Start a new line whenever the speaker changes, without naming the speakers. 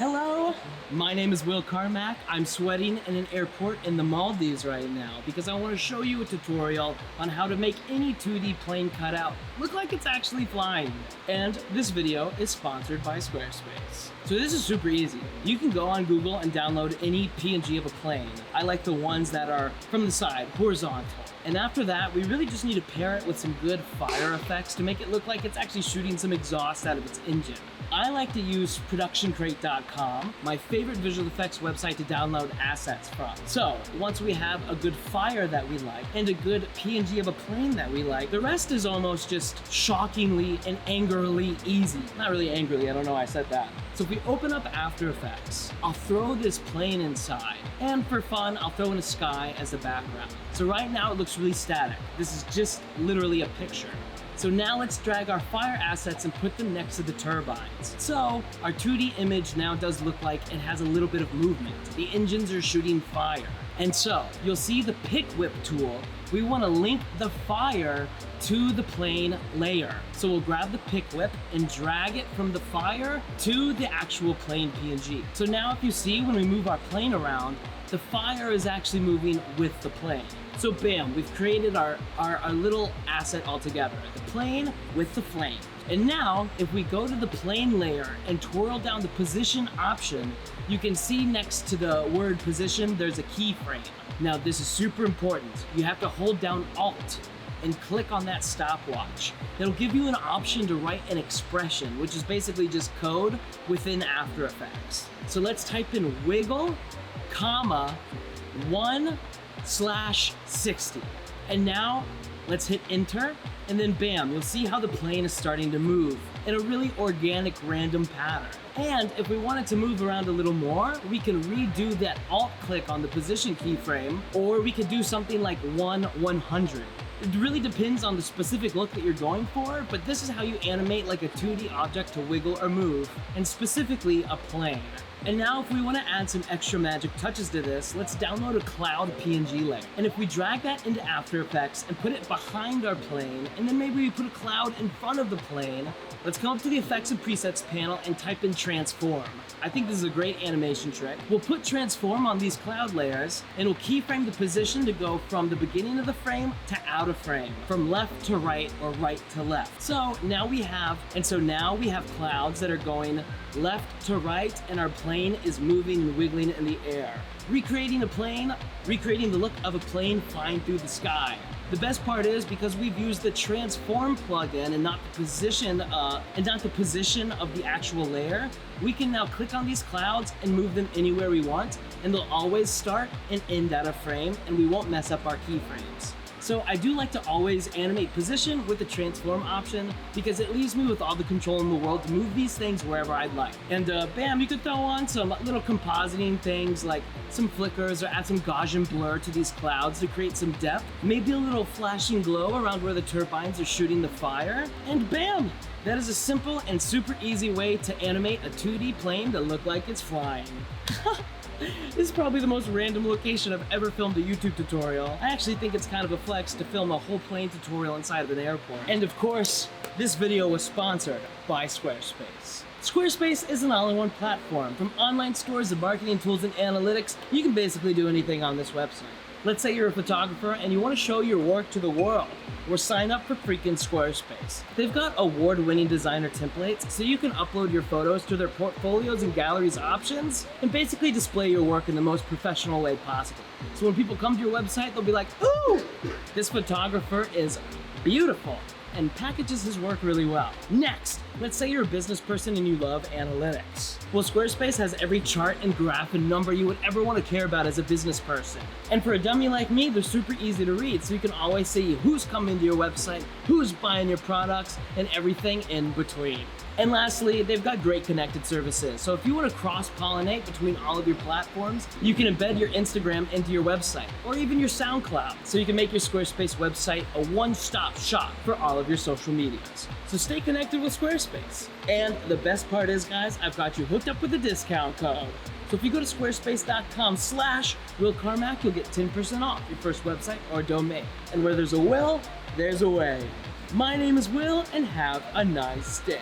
Hello, my name is Will Carmack. I'm sweating in an airport in the Maldives right now because I want to show you a tutorial on how to make any 2D plane cutout look like it's actually flying. And this video is sponsored by Squarespace. So this is super easy. You can go on Google and download any PNG of a plane. I like the ones that are from the side, horizontal. And after that, we really just need to pair it with some good fire effects to make it look like it's actually shooting some exhaust out of its engine. I like to use productioncrate.com, my favorite visual effects website to download assets from. So once we have a good fire that we like and a good PNG of a plane that we like, the rest is almost just shockingly and angrily easy. Not really angrily, I don't know why I said that. So if we open up After Effects, I'll throw this plane inside. And for fun, I'll throw in a sky as the background. So right now it looks really static. This is just literally a picture. So now let's drag our fire assets and put them next to the turbines. So our 2D image now does look like it has a little bit of movement. The engines are shooting fire. And so you'll see the pick whip tool. We want to link the fire to the plane layer. So we'll grab the pick whip and drag it from the fire to the actual plane PNG. So now if you see when we move our plane around, the fire is actually moving with the plane. So bam, we've created our little asset all together. The plane with the flame. And now, if we go to the plane layer and twirl down the position option, you can see next to the word position, there's a keyframe. Now this is super important. You have to hold down Alt and click on that stopwatch. It'll give you an option to write an expression, which is basically just code within After Effects. So let's type in wiggle, comma, 1/60. And now let's hit enter, and then bam, you'll see how the plane is starting to move in a really organic random pattern. And if we wanted to move around a little more, we can redo that alt click on the position keyframe, or we could do something like 1/100. It really depends on the specific look that you're going for, but this is how you animate like a 2D object to wiggle or move, and specifically a plane. And now if we want to add some extra magic touches to this, let's download a cloud PNG layer. And if we drag that into After Effects and put it behind our plane, and then maybe we put a cloud in front of the plane, let's come up to the Effects and Presets panel and type in Transform. I think this is a great animation trick. We'll put Transform on these cloud layers, and we'll keyframe the position to go from the beginning of the frame to out of frame, from left to right or right to left. So now we have clouds that are going left to right, and our plane is moving and wiggling in the air. Recreating the look of a plane flying through the sky. The best part is because we've used the Transform plugin and not the position of the actual layer, we can now click on these clouds and move them anywhere we want, and they'll always start and end out of frame, and we won't mess up our keyframes. So I do like to always animate position with the transform option because it leaves me with all the control in the world to move these things wherever I'd like. And bam, you could throw on some little compositing things like some flickers or add some Gaussian blur to these clouds to create some depth. Maybe a little flashing glow around where the turbines are shooting the fire. And bam! That is a simple and super easy way to animate a 2D plane to look like it's flying. This is probably the most random location I've ever filmed a YouTube tutorial. I actually think it's kind of a flex to film a whole plane tutorial inside of an airport. And of course, this video was sponsored by Squarespace. Squarespace is an all-in-one platform. From online stores to marketing tools and analytics, you can basically do anything on this website. Let's say you're a photographer and you want to show your work to the world. Or sign up for freaking Squarespace. They've got award-winning designer templates so you can upload your photos to their portfolios and galleries options and basically display your work in the most professional way possible. So when people come to your website, they'll be like, ooh, this photographer is beautiful, and packages his work really well. Next, let's say you're a business person and you love analytics. Well, Squarespace has every chart and graph and number you would ever want to care about as a business person. And for a dummy like me, they're super easy to read, so you can always see who's coming to your website, who's buying your products, and everything in between. And lastly, they've got great connected services. So if you want to cross-pollinate between all of your platforms, you can embed your Instagram into your website, or even your SoundCloud, so you can make your Squarespace website a one-stop shop for all of your social medias. So stay connected with Squarespace. And the best part is, guys, I've got you hooked up with a discount code. So if you go to squarespace.com/WillCarmack, you'll get 10% off your first website or domain. And where there's a will, there's a way. My name is Will, and have a nice day.